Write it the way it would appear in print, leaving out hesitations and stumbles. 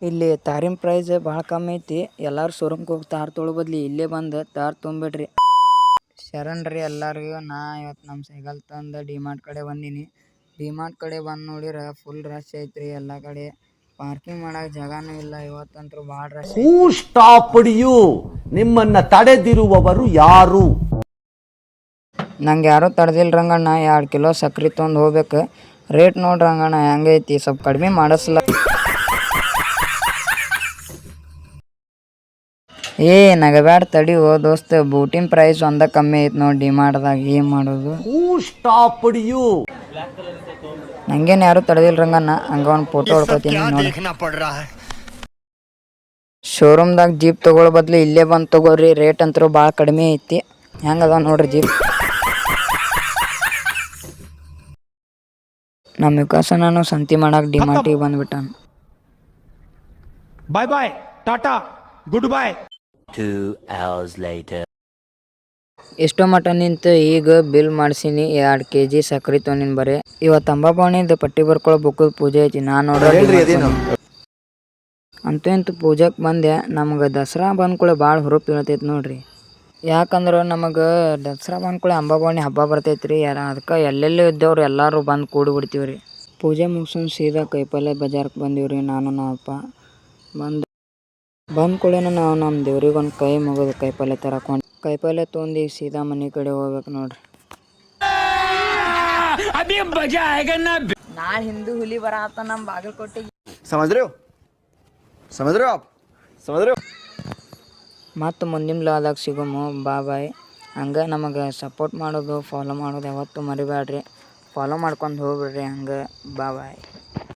ಇಲ್ಲಿ ತಾರಿನ ಪ್ರೈಸ್ ಭಾಳ ಕಮ್ಮಿ ಐತಿ. ಎಲ್ಲರೂ ಶೋರೂಮ್ಗೆ ಹೋಗಿ ತಾರ್ ತೊಳೋ ಬದ್ಲಿ ಇಲ್ಲೇ ಬಂದು ತಾರ್ ತೊಗೊಂಬಿಡ್ರಿ. ಶರಣ್ರಿ ಎಲ್ಲರಿಗೂ. ನಾ ಇವತ್ತು ನಮ್ಮ ಸೈಕಲ್ ತಂದು ಡಿಮಾರ್ಟ್ ಕಡೆ ಬಂದೀನಿ. ಡಿಮಾರ್ಟ್ ಕಡೆ ಬಂದು ನೋಡಿರ ಫುಲ್ ರಶ್ ಐತ್ರಿ. ಎಲ್ಲ ಕಡೆ ಪಾರ್ಕಿಂಗ್ ಮಾಡಕ್ಕೆ ಜಾಗನೂ ಇಲ್ಲ. ಇವತ್ತಂತೂ ಭಾಳ ರಶ್ ಐತಿ. ಹೂ ಸ್ಟಾಪ್ಡ್ ಯು? ನಿಮ್ಮನ್ನ ತಡೆದಿರುವವರು ಯಾರು? ನಂಗೆ ಯಾರೂ ತಡೆದಿಲ್ಲ ರಂಗಣ್ಣ. 2 ಕಿಲೋ ಸಕ್ರೆ ತೊಗೊಂಡು ಹೋಗ್ಬೇಕು. ರೇಟ್ ನೋಡಿ ರಂಗಣ್ಣ ಹೆಂಗೈತಿ, ಸ್ವಲ್ಪ ಕಡಿಮೆ ಮಾಡಿಸ್ಲ. ನಗಬ್ಯಾಡ ತಡಿವೋ ದೋಸ್ತ. ಬೂಟಿನ ಪ್ರೈಸ್ ಒಂದ ಕಮ್ಮಿ ಐತಿ ನೋಡಿ ಡಿಮಾರ್ಟ್ದಾಗ. ಏನು ಮಾಡೋದು? ಹೂ ಸ್ಟಾಪ್ಡ್ ಯು? ನಂಗೇನು ಯಾರು ತಡೆದಿಲ್ಲ ರಂಗಣ್ಣ. ಹಂಗ ಒಂದು ಫೋಟೋ ಹೊಡ್ಕೊತೀನಿ ನೋಡಿ. ಶೋರೂಮ್ದಾಗ ಜೀಪ್ ತೊಗೊಳೋ ಬದ್ಲು ಇಲ್ಲೇ ಬಂದು ತೊಗೋರಿ. ರೇಟ್ ಅಂತೂ ಭಾಳ ಕಡಿಮೆ ಐತಿ. ಹೆಂಗದ ನೋಡ್ರಿ ಜೀಪ್. ನಮ್ಮ ವಿಕಾಸ ನಾನು ಸಂತಿ ಮಾಡಕ್ಕೆ ಡಿಮಾರ್ಟಿಗೆ ಬಂದ್ಬಿಟ್ಟಾನ. ಬಾಯ್ ಬಾಯ್, ಟಾಟಾ, ಗುಡ್ ಬಾಯ್. 2 hours later. ಎಷ್ಟೋ ಮಟ ನಿಂತು ಈಗ ಬಿಲ್ ಮಾಡಿಸೀನಿ. 2 kg ಸಕ್ರೆ ತೊಗೊಂಡಿನಿ ಬರೀ. ಇವತ್ತು ಅಂಬಾಭವಾನಿದು ಪಟ್ಟಿ ಬರ್ಕೊಳ್ಳೋ ಬುಕ್ಕದ ಪೂಜೆ ಐತಿ. ನಾನು ನೋಡ್ರಿ ಅಂತೂ ಇಂತೂ ಪೂಜೆಗೆ ಬಂದೆ. ನಮ್ಗೆ ದಸರಾ ಬಂದ್ಕೊಳ್ಳೆ ಭಾಳ ಹುರುಪು ಇರ್ತೈತಿ ನೋಡ್ರಿ. ಯಾಕಂದ್ರೆ ನಮಗೆ ದಸರಾ ಬಂದ್ಕೊಳ್ಳೆ ಅಂಬಾಭವಾನಿ ಹಬ್ಬ ಬರ್ತೈತ್ರಿ. ಅದಕ್ಕೆ ಎಲ್ಲೆಲ್ಲಿ ಇದ್ದವ್ರು ಎಲ್ಲರೂ ಬಂದು ಕೂಡಿ ಬಿಡ್ತೀವಿ ರೀ. ಪೂಜೆ ಮುಗಿಸ್ಕೊಂಡು ಸೀದಾ ಕೈಪಲ್ಯ ಬಜಾರ್ಗೆ ಬಂದೀವಿ ರೀ. ನಾನು ನಮ್ಮ ಅಪ್ಪ ಬಂದ ಕೂಡೇನ ನಾವು ನಮ್ಮ ದೇವ್ರಿಗೆ ಒಂದು ಕೈ ಮುಗಿದು ಕೈಪಲ್ಯ ತರಕೊಂಡು ಕೈಪಲ್ಯ ತೊಗೊಂಡು ಸೀದಾ ಮನೆ ಕಡೆ ಹೋಗ್ಬೇಕು ನೋಡ್ರಿ. ನಾಳೆ ಹಿಂದೂ ಹುಲಿ ಬರತ್ತ ನಮ್ಮ ಬಾಗಲಕೋಟೆಗೆ. ಮತ್ತು ಮುಂದಿನ ಲಾದಾಗ ಸಿಗೋಮು. ಬಾಯ್. ಹಂಗೆ ನಮಗೆ ಸಪೋರ್ಟ್ ಮಾಡೋದು, ಫಾಲೋ ಮಾಡೋದು ಯಾವತ್ತೂ ಮರಿಬೇಡ್ರಿ. ಫಾಲೋ ಮಾಡ್ಕೊಂಡು ಹೋಗ್ಬಿಡ್ರಿ. ಹಂಗೆ ಬಾಯ್.